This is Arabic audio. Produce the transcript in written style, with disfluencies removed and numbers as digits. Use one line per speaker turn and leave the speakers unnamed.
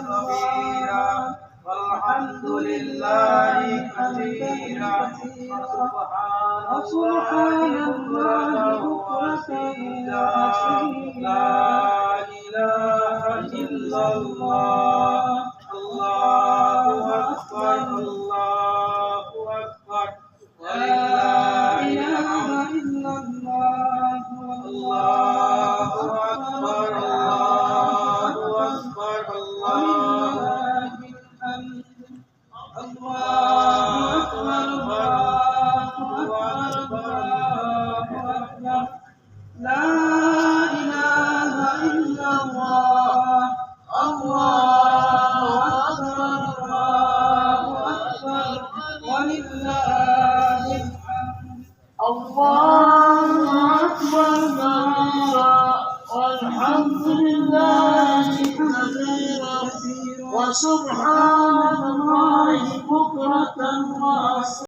كبيرا والحمد لله كثيرا وسبحان الله وأصيلا لا إله إلا الله الله أكبر الله أكبر لا إله إلا الله الله أكبر الله أكبر الله الله أكبر الله أكبر لا إله إلا الله الله أكبر الله أكبر ولله الحمد
الله أكبر والحمد لله كثيرا وسبحان الله بكرة وأصيلا.